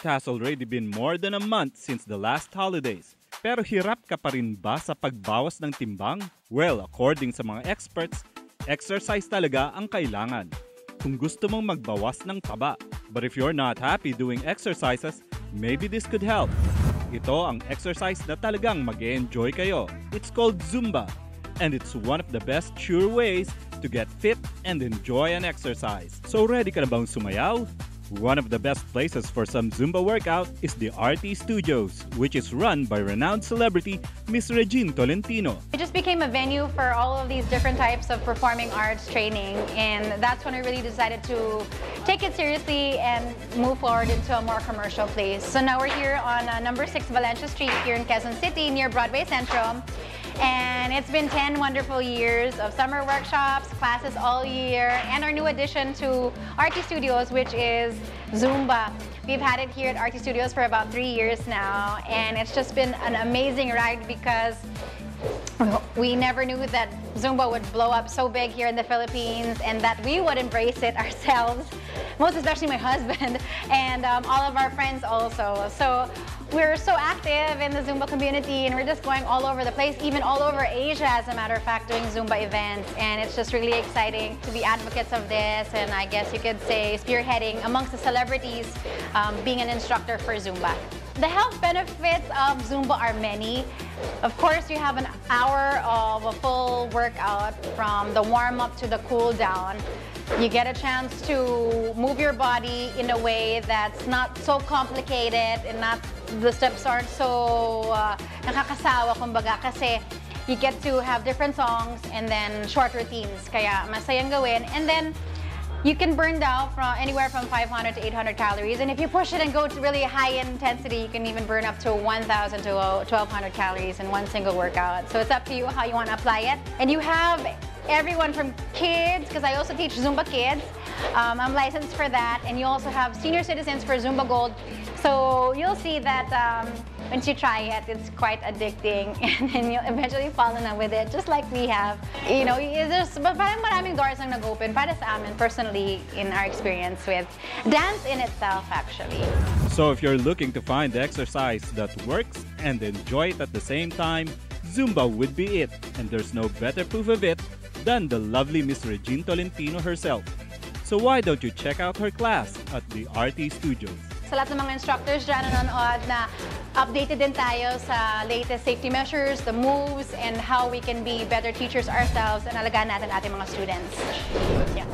has already been more than a month since the last holidays. Pero hirap ka pa rin ba sa pagbawas ng timbang? Well, according sa mga experts, exercise talaga ang kailangan kung gusto mong magbawas ng taba. But if you're not happy doing exercises, maybe this could help. Ito ang exercise na talagang mag-e-enjoy kayo. It's called Zumba, and it's one of the best sure ways to get fit and enjoy an exercise. So ready ka na bang sumayaw? One of the best places for some Zumba workout is the RT Studios, which is run by renowned celebrity Miss Regine Tolentino. It just became a venue for all of these different types of performing arts training, and that's when I really decided to take it seriously and move forward into a more commercial place. So now we're here on number 6 Valencia Street here in Quezon City near Broadway Centrum. And it's been 10 wonderful years of summer workshops, classes all year, and our new addition to RT Studios, which is Zumba. We've had it here at RT Studios for about 3 years now, and it's just been an amazing ride because we never knew that Zumba would blow up so big here in the Philippines and that we would embrace it ourselves, most especially my husband and all of our friends also. So we're so active in the Zumba community, and we're just going all over the place, even all over Asia, as a matter of fact, doing Zumba events. And it's just really exciting to be advocates of this, and I guess you could say spearheading amongst the celebrities being an instructor for Zumba. The health benefits of Zumba are many. Of course, you have an hour of a full workout from the warm-up to the cool-down. You get a chance to move your body in a way that's not so complicated and the steps aren't so nakakasawa, kumbaga, kasi you get to have different songs and then short routines, kaya masayang gawin. And then you can burn down from anywhere from 500 to 800 calories, and if you push it and go to really high intensity, you can even burn up to 1,000 to 1,200 calories in one single workout. So it's up to you how you want to apply it. And you have everyone from kids, because I also teach Zumba Kids. I'm licensed for that, and you also have senior citizens for Zumba Gold. So you'll see that once you try it, it's quite addicting, and then you'll eventually fall in love with it, just like we have. You know, parang maraming doors ang nag-open para sa amin personally in our experience with dance in itself, actually. So if you're looking to find the exercise that works and enjoy it at the same time, Zumba would be it. And there's no better proof of it than the lovely Miss Regine Tolentino herself. So why don't you check out her class at the RT Studios? Sa lahat ng mga instructors dyan nanonood na updated din tayo sa latest safety measures, the moves, and how we can be better teachers ourselves and alagaan natin ating mga students. Yeah.